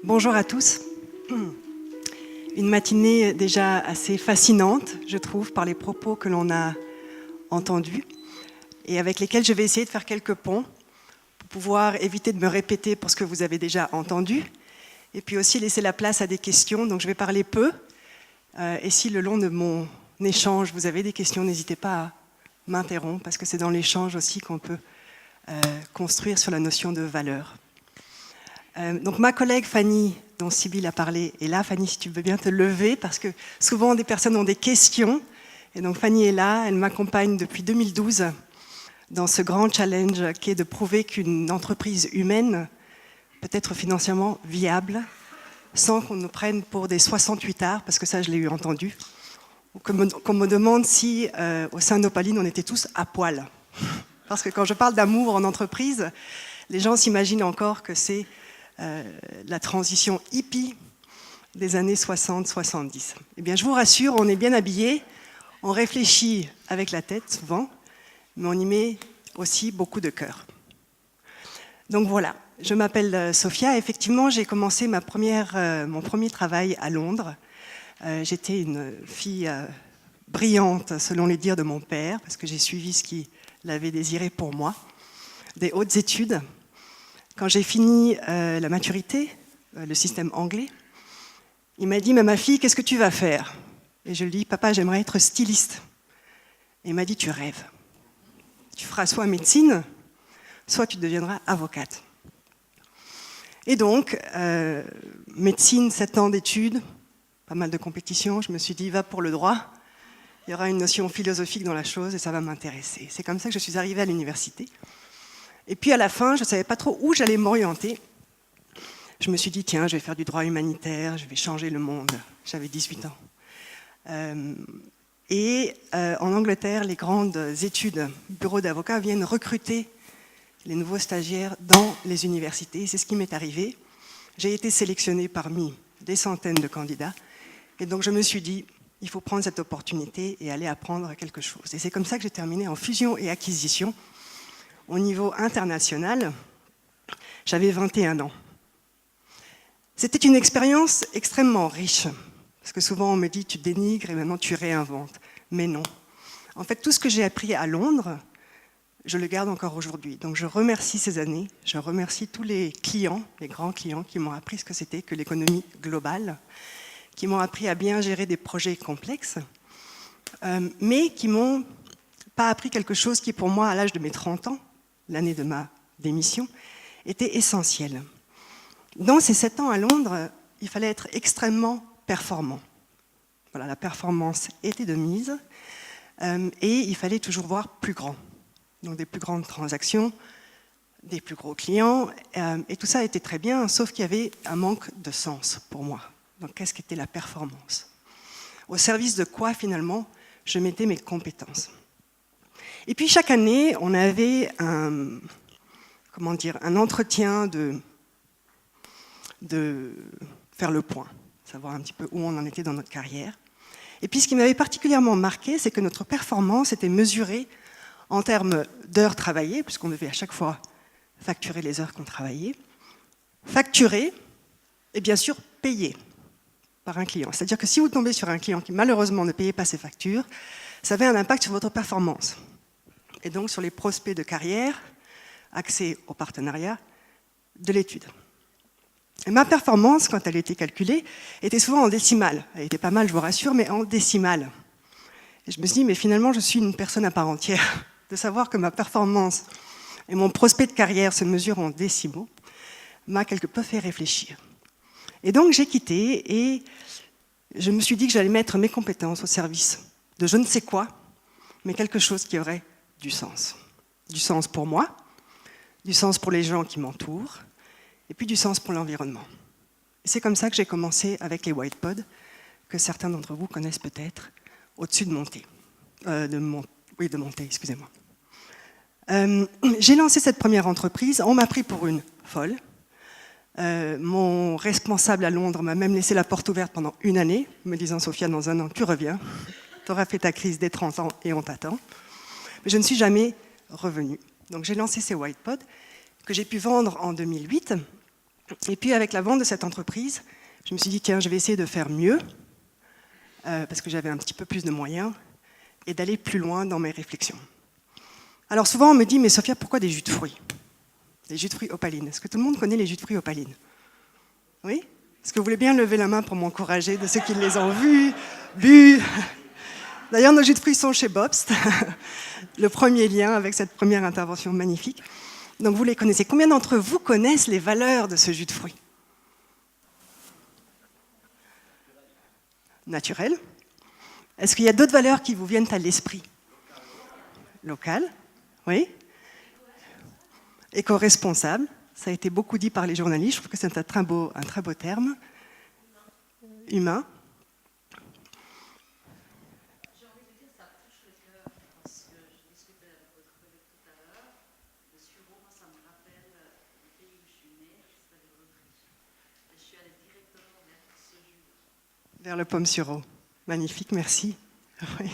Bonjour à tous. Une matinée déjà assez fascinante, je trouve, par les propos que l'on a entendus et avec lesquels je vais essayer de faire quelques ponts pour pouvoir éviter de me répéter pour ce que vous avez déjà entendu et puis aussi laisser la place à des questions. Donc je vais parler peu et si le long de mon échange vous avez des questions, n'hésitez pas à m'interrompre parce que c'est dans l'échange aussi qu'on peut construire sur la notion de valeur. Donc ma collègue Fanny, dont Sybille a parlé, est là. Fanny, si tu veux bien te lever, parce que souvent des personnes ont des questions. Et donc Fanny est là, elle m'accompagne depuis 2012 dans ce grand challenge qui est de prouver qu'une entreprise humaine peut être financièrement viable sans qu'on nous prenne pour des 68ards, parce que ça je l'ai eu entendu, ou qu'on me demande si au sein d'Opaline on était tous à poil. Parce que quand je parle d'amour en entreprise, les gens s'imaginent encore que c'est la transition hippie des années 60-70. Eh bien, je vous rassure, on est bien habillés, on réfléchit avec la tête souvent, mais on y met aussi beaucoup de cœur. Donc voilà, je m'appelle Sophia. Effectivement, j'ai commencé mon premier travail à Londres. J'étais une fille brillante, selon les dires de mon père, parce que j'ai suivi ce qu'il avait désiré pour moi, des hautes études. Quand j'ai fini la maturité, le système anglais, il m'a dit « Mais ma fille, qu'est-ce que tu vas faire ?» Et je lui ai dit « Papa, j'aimerais être styliste. » Et il m'a dit « Tu rêves. Tu feras soit médecine, soit tu deviendras avocate. » Et donc, médecine, 7 ans d'études, pas mal de compétitions, je me suis dit « Va pour le droit, il y aura une notion philosophique dans la chose et ça va m'intéresser. » C'est comme ça que je suis arrivée à l'université. Et puis à la fin, je ne savais pas trop où j'allais m'orienter. Je me suis dit, tiens, je vais faire du droit humanitaire, je vais changer le monde. J'avais 18 ans. En Angleterre, les grandes études, bureaux d'avocats viennent recruter les nouveaux stagiaires dans les universités. C'est ce qui m'est arrivé. J'ai été sélectionnée parmi des centaines de candidats. Et donc je me suis dit, il faut prendre cette opportunité et aller apprendre quelque chose. Et c'est comme ça que j'ai terminé en fusion et acquisition. Au niveau international, j'avais 21 ans. C'était une expérience extrêmement riche, parce que souvent on me dit tu dénigres et maintenant tu réinventes. Mais non. En fait, tout ce que j'ai appris à Londres, je le garde encore aujourd'hui. Donc je remercie ces années, je remercie tous les clients, les grands clients qui m'ont appris ce que c'était que l'économie globale, qui m'ont appris à bien gérer des projets complexes, mais qui m'ont pas appris quelque chose qui pour moi, à l'âge de mes 30 ans, l'année de ma démission, était essentielle. Dans ces 7 ans à Londres, il fallait être extrêmement performant. Voilà, la performance était de mise et il fallait toujours voir plus grand. Donc des plus grandes transactions, des plus gros clients, et tout ça était très bien, sauf qu'il y avait un manque de sens pour moi. Donc qu'est-ce qu'était la performance? Au service de quoi, finalement, je mettais mes compétences? Et puis chaque année, on avait un entretien de faire le point, savoir un petit peu où on en était dans notre carrière. Et puis ce qui m'avait particulièrement marqué, c'est que notre performance était mesurée en termes d'heures travaillées, puisqu'on devait à chaque fois facturer les heures qu'on travaillait, facturer et bien sûr payer par un client. C'est-à-dire que si vous tombez sur un client qui malheureusement ne payait pas ses factures, ça avait un impact sur votre performance. Et donc sur les prospects de carrière, accès au partenariat, de l'étude. Et ma performance, quand elle était calculée, était souvent en décimale. Elle était pas mal, je vous rassure, mais en décimale. Et je me suis dit, mais finalement, je suis une personne à part entière. De savoir que ma performance et mon prospect de carrière se mesurent en décimaux m'a quelque peu fait réfléchir. Et donc j'ai quitté et je me suis dit que j'allais mettre mes compétences au service de je ne sais quoi, mais quelque chose qui aurait du sens. Du sens pour moi, du sens pour les gens qui m'entourent, et puis du sens pour l'environnement. C'est comme ça que j'ai commencé avec les Whitepod, que certains d'entre vous connaissent peut-être, au-dessus de Montée. De Montée, excusez-moi. J'ai lancé cette première entreprise, on m'a pris pour une folle. Mon responsable à Londres m'a même laissé la porte ouverte pendant 1 année, me disant « Sophia, dans 1 an, tu reviens, tu auras fait ta crise dès 30 ans et on t'attend ». Mais je ne suis jamais revenue. Donc j'ai lancé ces Whitepod que j'ai pu vendre en 2008 Et puis avec la vente de cette entreprise, je me suis dit, tiens, je vais essayer de faire mieux, parce que j'avais un petit peu plus de moyens, et d'aller plus loin dans mes réflexions. Alors souvent on me dit, mais Sophia, pourquoi des jus de fruits? Des jus de fruits opalines. Est-ce que tout le monde connaît les jus de fruits opalines? Oui? Est-ce que vous voulez bien lever la main pour m'encourager de ceux qui les ont vus, bu? D'ailleurs, nos jus de fruits sont chez Bobst, le premier lien avec cette première intervention magnifique. Donc vous les connaissez. Combien d'entre vous connaissent les valeurs de ce jus de fruits? Naturel. Est-ce qu'il y a d'autres valeurs qui vous viennent à l'esprit? Local, oui. Éco-responsable, ça a été beaucoup dit par les journalistes, je trouve que c'est un très beau terme. Humain. J'ai envie de dire, ça touche le cœur, parce que je discutais avec votre collègue tout à l'heure. Le sureau, moi, ça me rappelle le pays où je suis née, c'est-à-dire l'Autriche. Et je suis allée directement vers ce jus. Vers le pomme sureau. Magnifique, merci. Oui.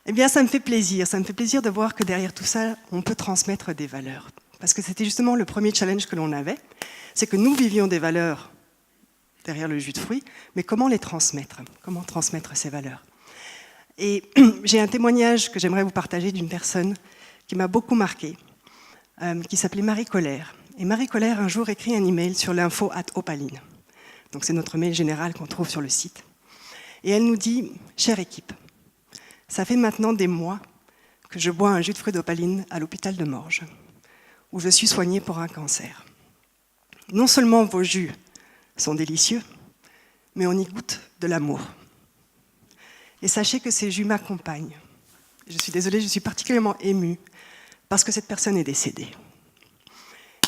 Eh bien, ça me fait plaisir de voir que derrière tout ça, on peut transmettre des valeurs. Parce que c'était justement le premier challenge que l'on avait, c'est que nous vivions des valeurs derrière le jus de fruits, mais comment les transmettre? Comment transmettre ces valeurs? Et j'ai un témoignage que j'aimerais vous partager d'une personne qui m'a beaucoup marquée, qui s'appelait Marie Colère. Et Marie Colère, un jour, écrit un email sur l'info@opaline. Donc c'est notre mail général qu'on trouve sur le site. Et elle nous dit, chère équipe, ça fait maintenant des mois que je bois un jus de fruits d'opaline à l'hôpital de Morges, où je suis soignée pour un cancer. Non seulement vos jus sont délicieux, mais on y goûte de l'amour. Et sachez que ces jus m'accompagnent. Je suis désolée, je suis particulièrement émue, parce que cette personne est décédée.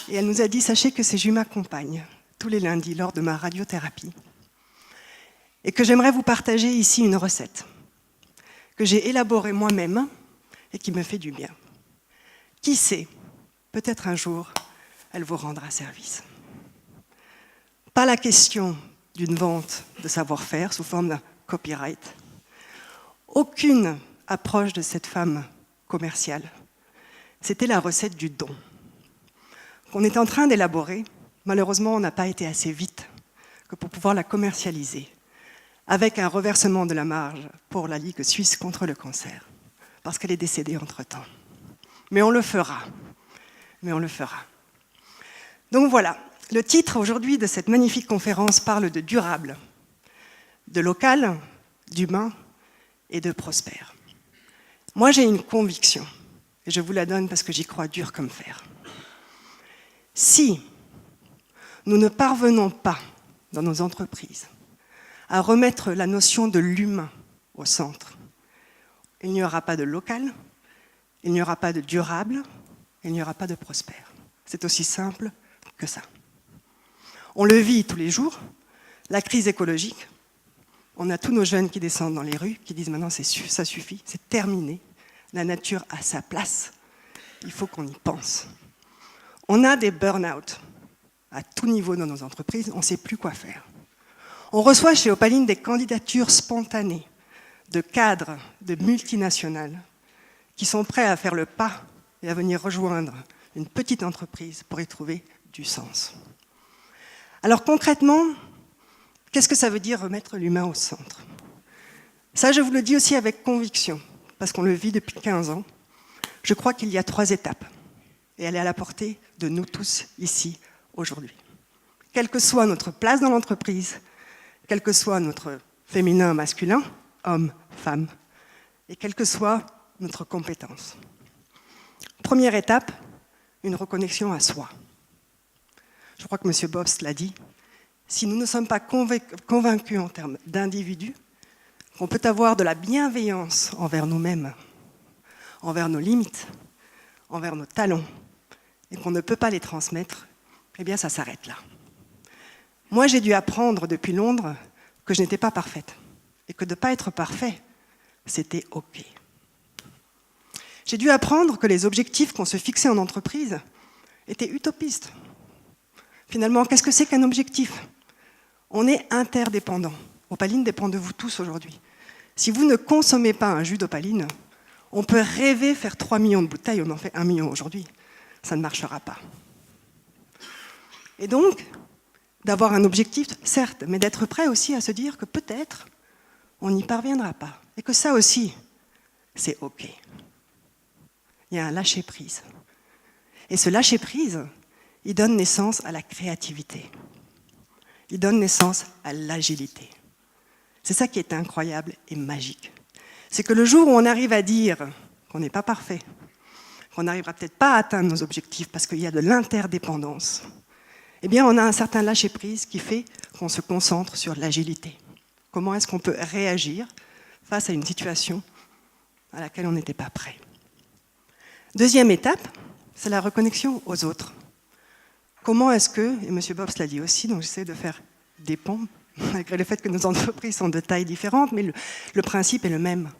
Et elle nous a dit, sachez que ces jus m'accompagnent tous les lundis lors de ma radiothérapie, et que j'aimerais vous partager ici une recette que j'ai élaborée moi-même et qui me fait du bien. Qui sait, peut-être un jour, elle vous rendra service. Pas la question d'une vente de savoir-faire sous forme d'un copyright. Aucune approche de cette femme commerciale. C'était la recette du don. Qu'on est en train d'élaborer, malheureusement, on n'a pas été assez vite que pour pouvoir la commercialiser, avec un reversement de la marge pour la Ligue suisse contre le cancer, parce qu'elle est décédée entre-temps. Mais on le fera. Mais on le fera. Donc voilà, le titre aujourd'hui de cette magnifique conférence parle de durable, de local, d'humain et de prospère. Moi, j'ai une conviction, et je vous la donne parce que j'y crois dur comme fer. Si nous ne parvenons pas, dans nos entreprises, à remettre la notion de l'humain au centre, il n'y aura pas de local, il n'y aura pas de durable, il n'y aura pas de prospère. C'est aussi simple que ça. On le vit tous les jours, la crise écologique. On a tous nos jeunes qui descendent dans les rues, qui disent maintenant ça suffit, c'est terminé, la nature a sa place, il faut qu'on y pense. On a des burn-out à tout niveau dans nos entreprises, on ne sait plus quoi faire. On reçoit chez Opaline des candidatures spontanées de cadres, de multinationales, qui sont prêts à faire le pas et à venir rejoindre une petite entreprise pour y trouver du sens. Alors concrètement, qu'est-ce que ça veut dire remettre l'humain au centre? Ça, je vous le dis aussi avec conviction, parce qu'on le vit depuis 15 ans. Je crois qu'il y a 3 étapes, et elle est à la portée de nous tous ici, aujourd'hui. Quelle que soit notre place dans l'entreprise, quel que soit notre féminin, masculin, homme, femme, et quelle que soit notre compétence. Première étape, une reconnexion à soi. Je crois que M. Bobst l'a dit, si nous ne sommes pas convaincus en termes d'individus, qu'on peut avoir de la bienveillance envers nous-mêmes, envers nos limites, envers nos talents, et qu'on ne peut pas les transmettre, eh bien ça s'arrête là. Moi, j'ai dû apprendre depuis Londres que je n'étais pas parfaite, et que de ne pas être parfait, c'était OK. J'ai dû apprendre que les objectifs qu'on se fixait en entreprise étaient utopistes. Finalement, qu'est-ce que c'est qu'un objectif? On est interdépendants. Opaline dépend de vous tous aujourd'hui. Si vous ne consommez pas un jus d'opaline, on peut rêver faire 3 millions de bouteilles, on en fait 1 million aujourd'hui. Ça ne marchera pas. Et donc, d'avoir un objectif, certes, mais d'être prêt aussi à se dire que peut-être on n'y parviendra pas. Et que ça aussi, c'est OK. Il y a un lâcher-prise. Et ce lâcher-prise, il donne naissance à la créativité. Il donne naissance à l'agilité. C'est ça qui est incroyable et magique. C'est que le jour où on arrive à dire qu'on n'est pas parfait, qu'on n'arrivera peut-être pas à atteindre nos objectifs parce qu'il y a de l'interdépendance, eh bien on a un certain lâcher-prise qui fait qu'on se concentre sur l'agilité. Comment est-ce qu'on peut réagir face à une situation à laquelle on n'était pas prêt. Deuxième étape, c'est la reconnexion aux autres. Comment est-ce que, et M. Bobs l'a dit aussi, donc j'essaie de faire des ponts, malgré le fait que nos entreprises sont de tailles différentes, mais le principe est le même.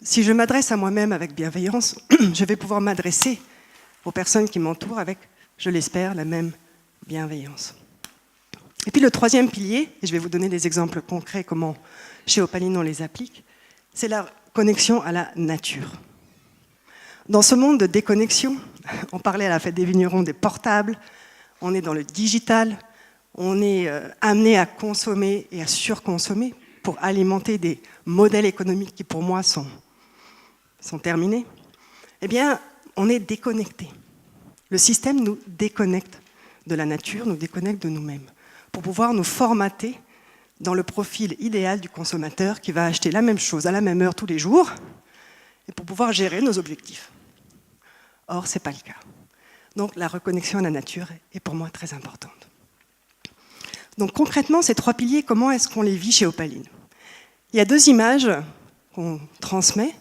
Si je m'adresse à moi-même avec bienveillance, je vais pouvoir m'adresser aux personnes qui m'entourent avec, je l'espère, la même bienveillance. Et puis le troisième pilier, et je vais vous donner des exemples concrets comment chez Opaline on les applique, c'est la connexion à la nature. Dans ce monde de déconnexion, on parlait à la fête des vignerons des portables, on est dans le digital, on est amené à consommer et à surconsommer pour alimenter des modèles économiques qui pour moi sont terminés. Eh bien, on est déconnecté. Le système nous déconnecte de la nature, nous déconnecte de nous-mêmes, pour pouvoir nous formater dans le profil idéal du consommateur qui va acheter la même chose à la même heure tous les jours et pour pouvoir gérer nos objectifs. Or, ce n'est pas le cas. Donc, la reconnexion à la nature est pour moi très importante. Donc, concrètement, ces trois piliers, comment est-ce qu'on les vit chez Opaline? Il y a deux images qu'on transmet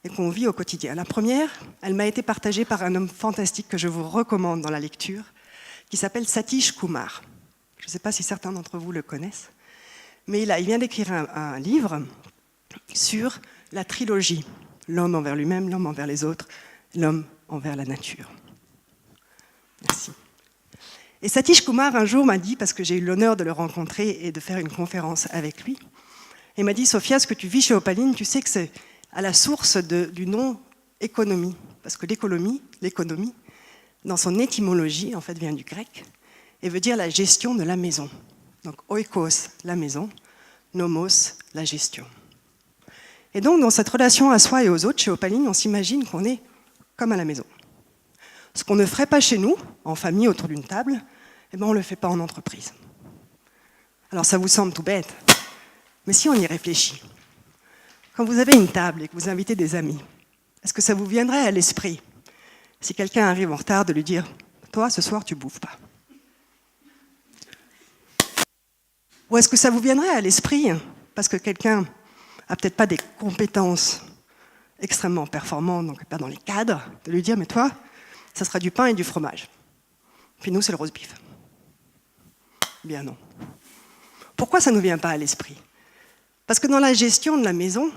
et qu'on vit au quotidien. La première, elle m'a été partagée par un homme fantastique que je vous recommande dans la lecture, qui s'appelle Satish Kumar. Je ne sais pas si certains d'entre vous le connaissent, mais il vient d'écrire un livre sur la trilogie, l'homme envers lui-même, l'homme envers les autres, l'homme envers la nature. Merci. Et Satish Kumar, un jour, m'a dit, parce que j'ai eu l'honneur de le rencontrer et de faire une conférence avec lui, il m'a dit, Sophia, ce que tu vis chez Opaline, tu sais que c'est à la source du nom économie, parce que l'économie, dans son étymologie, en fait, vient du grec, et veut dire la gestion de la maison. Donc, oikos, la maison, nomos, la gestion. Et donc, dans cette relation à soi et aux autres, chez Opaline, on s'imagine qu'on est comme à la maison. Ce qu'on ne ferait pas chez nous, en famille, autour d'une table, eh ben, on ne le fait pas en entreprise. Alors, ça vous semble tout bête, mais si on y réfléchit, quand vous avez une table et que vous invitez des amis, est-ce que ça vous viendrait à l'esprit, si quelqu'un arrive en retard, de lui dire « Toi, ce soir, tu ne bouffes pas » ? Ou est-ce que ça vous viendrait à l'esprit, parce que quelqu'un n'a peut-être pas des compétences extrêmement performantes, donc pas dans les cadres, de lui dire « Mais toi, ça sera du pain et du fromage. Puis nous, c'est le roast beef. » Bien non. Pourquoi ça ne nous vient pas à l'esprit ? Parce que dans la gestion de la maison,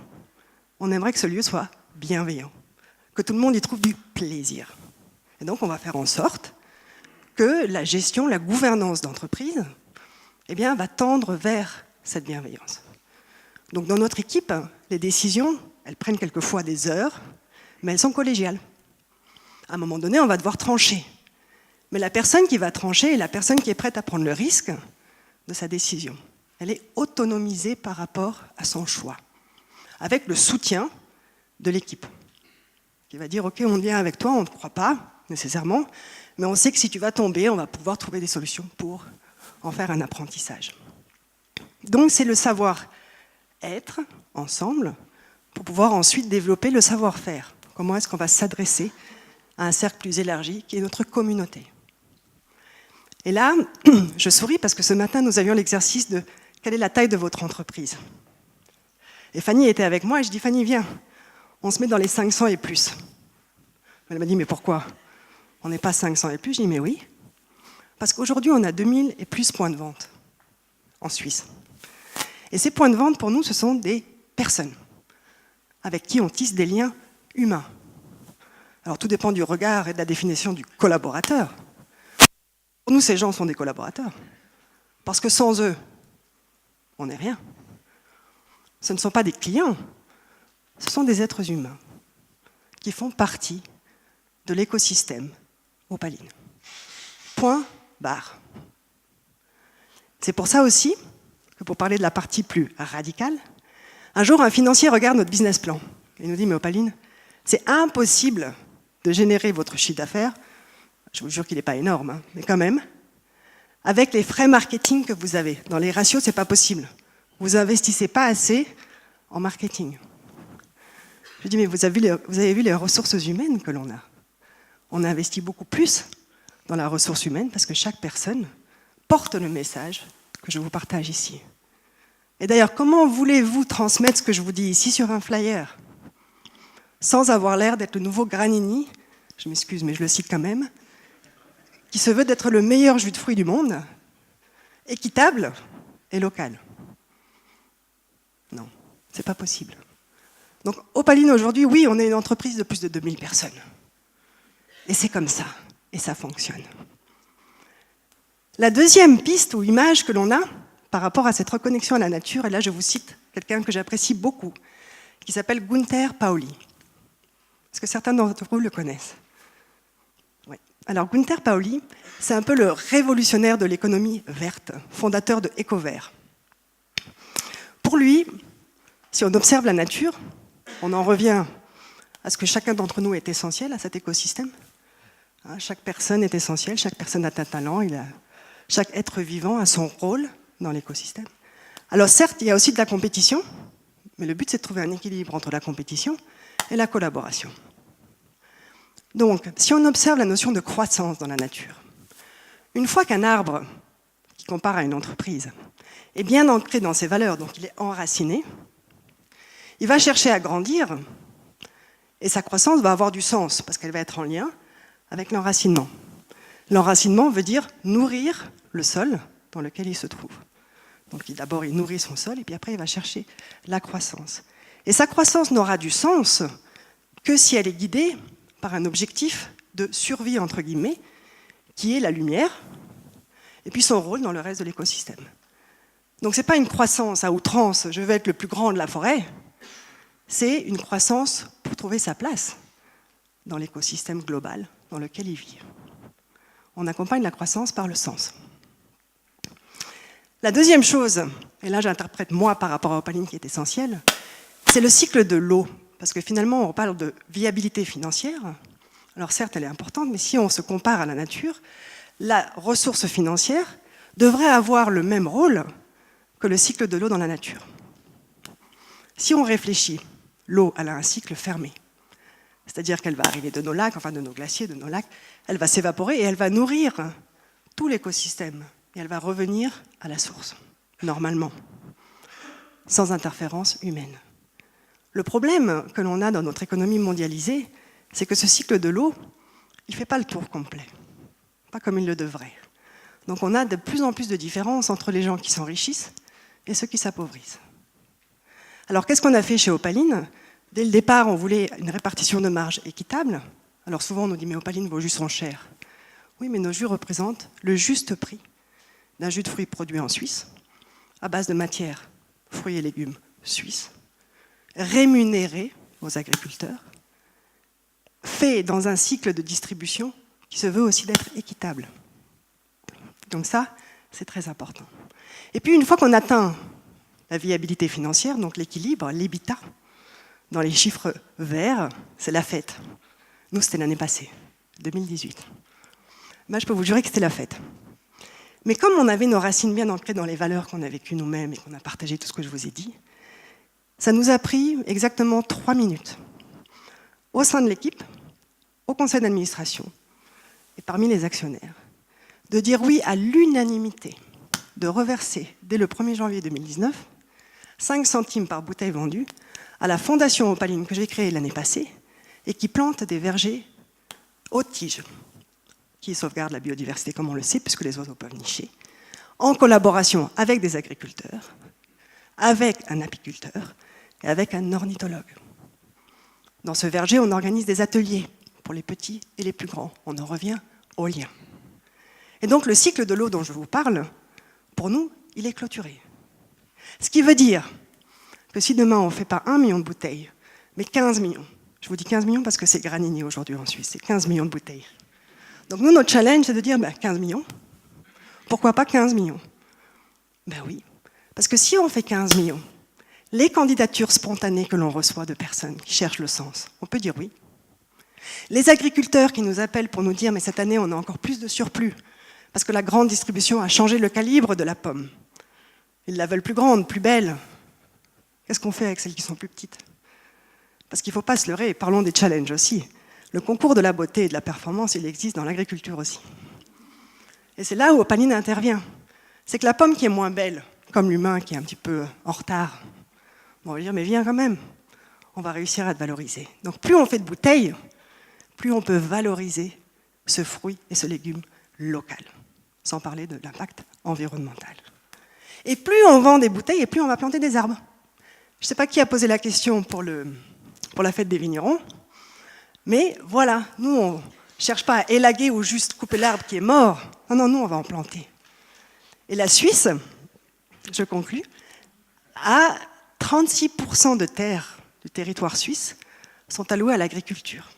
on aimerait que ce lieu soit bienveillant, que tout le monde y trouve du plaisir. Et donc, on va faire en sorte que la gestion, la gouvernance d'entreprise, eh bien, va tendre vers cette bienveillance. Donc, dans notre équipe, les décisions, elles prennent quelquefois des heures, mais elles sont collégiales. À un moment donné, on va devoir trancher. Mais la personne qui va trancher est la personne qui est prête à prendre le risque de sa décision. Elle est autonomisée par rapport à son choix, avec le soutien de l'équipe, qui va dire « Ok, on vient avec toi, on ne te croit pas nécessairement, mais on sait que si tu vas tomber, on va pouvoir trouver des solutions pour en faire un apprentissage. » Donc c'est le savoir-être ensemble pour pouvoir ensuite développer le savoir-faire. Comment est-ce qu'on va s'adresser à un cercle plus élargi qui est notre communauté. Et là, je souris parce que ce matin, nous avions l'exercice de quelle est la taille de votre entreprise. Et Fanny était avec moi et je dis « Fanny, viens, on se met dans les 500 et plus. » Elle m'a dit « Mais pourquoi ? On n'est pas 500 et plus ?» Je dis « Mais oui, parce qu'aujourd'hui, on a 2000 et plus points de vente en Suisse. Et ces points de vente, pour nous, ce sont des personnes avec qui on tisse des liens humains. Alors, tout dépend du regard et de la définition du collaborateur. Pour nous, ces gens sont des collaborateurs. Parce que sans eux, on n'est rien. Ce ne sont pas des clients, ce sont des êtres humains qui font partie de l'écosystème Opaline. Point barre. C'est pour ça aussi que pour parler de la partie plus radicale, un jour un financier regarde notre business plan et nous dit « Mais Opaline, c'est impossible de générer votre chiffre d'affaires, je vous jure qu'il n'est pas énorme, hein, mais quand même, avec les frais marketing que vous avez. Dans les ratios, ce n'est pas possible. Vous investissez pas assez en marketing. » Je dis, mais vous avez vu les ressources humaines que l'on a. On investit beaucoup plus dans la ressource humaine parce que chaque personne porte le message que je vous partage ici. Et d'ailleurs, comment voulez-vous transmettre ce que je vous dis ici sur un flyer sans avoir l'air d'être le nouveau Granini, je m'excuse mais je le cite quand même, qui se veut d'être le meilleur jus de fruits du monde, équitable et local? Non, c'est pas possible. Donc, Opaline, aujourd'hui, oui, on est une entreprise de plus de 2000 personnes. Et c'est comme ça, et ça fonctionne. La deuxième piste ou image que l'on a par rapport à cette reconnexion à la nature, et là je vous cite quelqu'un que j'apprécie beaucoup, qui s'appelle Gunther Pauli. Est-ce que certains d'entre vous le connaissent? Oui. Alors Gunther Pauli, c'est un peu le révolutionnaire de l'économie verte, fondateur de EcoVert. Pour lui, si on observe la nature, on en revient à ce que chacun d'entre nous est essentiel à cet écosystème. Chaque personne est essentielle, chaque personne a un talent, chaque être vivant a son rôle dans l'écosystème. Alors certes, il y a aussi de la compétition, mais le but c'est de trouver un équilibre entre la compétition et la collaboration. Donc, si on observe la notion de croissance dans la nature, une fois qu'un arbre, qui compare à une entreprise, est bien ancré dans ses valeurs, donc il est enraciné, il va chercher à grandir et sa croissance va avoir du sens parce qu'elle va être en lien avec l'enracinement. L'enracinement veut dire nourrir le sol dans lequel il se trouve. Donc d'abord il nourrit son sol et puis après il va chercher la croissance. Et sa croissance n'aura du sens que si elle est guidée par un objectif de survie entre guillemets qui est la lumière et puis son rôle dans le reste de l'écosystème. Donc ce n'est pas une croissance à outrance, je veux être le plus grand de la forêt. C'est une croissance pour trouver sa place dans l'écosystème global dans lequel il vit. On accompagne la croissance par le sens. La deuxième chose, et là j'interprète moi par rapport à Opaline qui est essentielle, c'est le cycle de l'eau. Parce que finalement on parle de viabilité financière. Alors certes elle est importante, mais si on se compare à la nature, la ressource financière devrait avoir le même rôle que le cycle de l'eau dans la nature. Si on réfléchit, l'eau, elle a un cycle fermé. C'est-à-dire qu'elle va arriver de nos lacs, enfin de nos glaciers, de nos lacs, elle va s'évaporer et elle va nourrir tout l'écosystème. Et elle va revenir à la source, normalement, sans interférence humaine. Le problème que l'on a dans notre économie mondialisée, c'est que ce cycle de l'eau, il ne fait pas le tour complet, pas comme il le devrait. Donc on a de plus en plus de différences entre les gens qui s'enrichissent et ceux qui s'appauvrissent. Alors qu'est-ce qu'on a fait chez Opaline? Dès le départ, on voulait une répartition de marge équitable. Alors souvent, on nous dit « mais Opaline, vos jus sont chers ». Oui, mais nos jus représentent le juste prix d'un jus de fruits produit en Suisse, à base de matières, fruits et légumes suisses, rémunérés aux agriculteurs, fait dans un cycle de distribution qui se veut aussi d'être équitable. Donc ça, c'est très important. Et puis, une fois qu'on atteint la viabilité financière, donc l'équilibre, l'EBITDA, dans les chiffres verts, c'est la fête. Nous, c'était l'année passée, 2018. Ben, je peux vous jurer que c'était la fête. Mais comme on avait nos racines bien ancrées dans les valeurs qu'on a vécues nous-mêmes et qu'on a partagé tout ce que je vous ai dit, ça nous a pris exactement 3 minutes, au sein de l'équipe, au conseil d'administration et parmi les actionnaires, de dire oui à l'unanimité, de reverser dès le 1er janvier 2019 5 centimes par bouteille vendue à la fondation Opaline que j'ai créée l'année passée et qui plante des vergers haute tige, qui sauvegardent la biodiversité comme on le sait, puisque les oiseaux peuvent nicher, en collaboration avec des agriculteurs, avec un apiculteur et avec un ornithologue. Dans ce verger, on organise des ateliers pour les petits et les plus grands. On en revient au lien. Et donc le cycle de l'eau dont je vous parle, pour nous, il est clôturé. Ce qui veut dire que si demain on ne fait pas 1 million de bouteilles, mais 15 millions, je vous dis 15 millions parce que c'est Granini aujourd'hui en Suisse, c'est 15 millions de bouteilles. Donc nous, notre challenge, c'est de dire 15 millions, pourquoi pas 15 millions? Ben oui, parce que si on fait 15 millions, les candidatures spontanées que l'on reçoit de personnes qui cherchent le sens, on peut dire oui. Les agriculteurs qui nous appellent pour nous dire « mais cette année, on a encore plus de surplus », parce que la grande distribution a changé le calibre de la pomme. Ils la veulent plus grande, plus belle. Qu'est-ce qu'on fait avec celles qui sont plus petites? Parce qu'il ne faut pas se leurrer, parlons des challenges aussi. Le concours de la beauté et de la performance, il existe dans l'agriculture aussi. Et c'est là où Opaline intervient. C'est que la pomme qui est moins belle, comme l'humain qui est un petit peu en retard, on va dire, mais viens quand même, on va réussir à te valoriser. Donc plus on fait de bouteilles, plus on peut valoriser ce fruit et ce légume local, sans parler de l'impact environnemental. Et plus on vend des bouteilles, et plus on va planter des arbres. Je ne sais pas qui a posé la question pour la fête des vignerons, mais voilà, nous, on ne cherche pas à élaguer ou juste couper l'arbre qui est mort. Non, non, nous, on va en planter. Et la Suisse, je conclus, a 36% de terres du territoire suisse sont allouées à l'agriculture.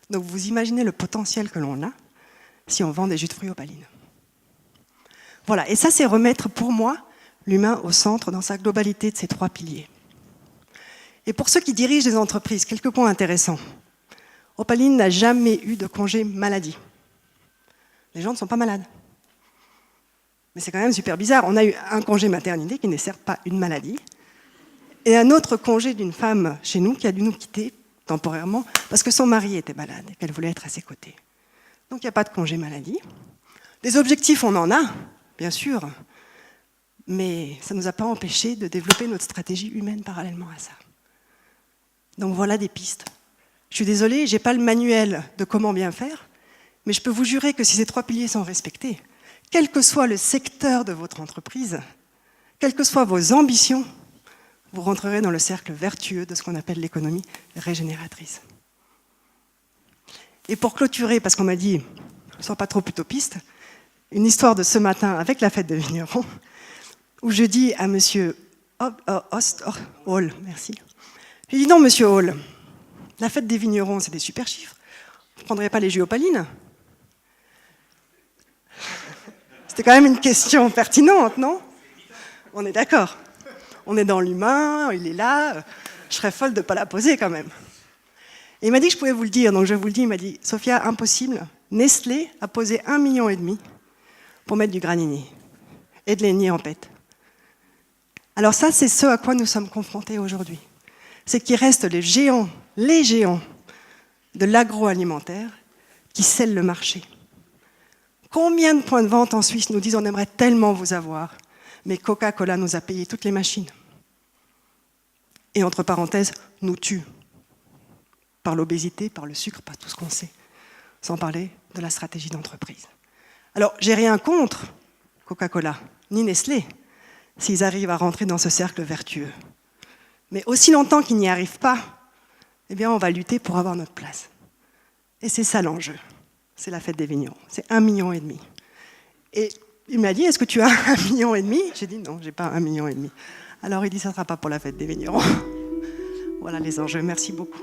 Donc vous imaginez le potentiel que l'on a si on vend des jus de fruits Opaline. Voilà, et ça c'est remettre pour moi l'humain au centre dans sa globalité de ces 3 piliers. Et pour ceux qui dirigent des entreprises, quelques points intéressants. Opaline n'a jamais eu de congé maladie. Les gens ne sont pas malades. Mais c'est quand même super bizarre. On a eu un congé maternité qui n'est certes pas une maladie, et un autre congé d'une femme chez nous qui a dû nous quitter temporairement parce que son mari était malade et qu'elle voulait être à ses côtés. Donc il n'y a pas de congé maladie. Des objectifs, on en a, bien sûr, mais ça ne nous a pas empêché de développer notre stratégie humaine parallèlement à ça. Donc voilà des pistes. Je suis désolée, je n'ai pas le manuel de comment bien faire, mais je peux vous jurer que si ces 3 piliers sont respectés, quel que soit le secteur de votre entreprise, quelles que soient vos ambitions, vous rentrerez dans le cercle vertueux de ce qu'on appelle l'économie régénératrice. Et pour clôturer, parce qu'on m'a dit, ne sois pas trop utopiste, une histoire de ce matin avec la fête des vignerons, où je dis à monsieur Hall, merci. Je lui dis non, monsieur Hall, la fête des vignerons, c'est des super chiffres. Vous ne prendrez pas les jus Opaline? C'était quand même une question pertinente, non? On est d'accord. On est dans l'humain, il est là. Je serais folle de ne pas la poser quand même. Et il m'a dit que je pouvais vous le dire, donc je vous le dis. Il m'a dit, Sophia, impossible. Nestlé a posé 1,5 million pour mettre du granini et de l'aigné en pète. Alors ça, c'est ce à quoi nous sommes confrontés aujourd'hui. C'est qu'il reste les géants de l'agroalimentaire qui scellent le marché. Combien de points de vente en Suisse nous disent on aimerait tellement vous avoir, mais Coca-Cola nous a payé toutes les machines. Et entre parenthèses, nous tue. Par l'obésité, par le sucre, par tout ce qu'on sait. Sans parler de la stratégie d'entreprise. Alors, j'ai rien contre Coca-Cola, ni Nestlé, s'ils arrivent à rentrer dans ce cercle vertueux. Mais aussi longtemps qu'ils n'y arrivent pas, eh bien, on va lutter pour avoir notre place. Et c'est ça l'enjeu. C'est la fête des vignerons. C'est 1,5 million. Et il m'a dit, est-ce que tu as 1,5 million? J'ai dit, non, je n'ai pas 1,5 million. Alors il dit, ça ne sera pas pour la fête des vignerons. Voilà les enjeux. Merci beaucoup.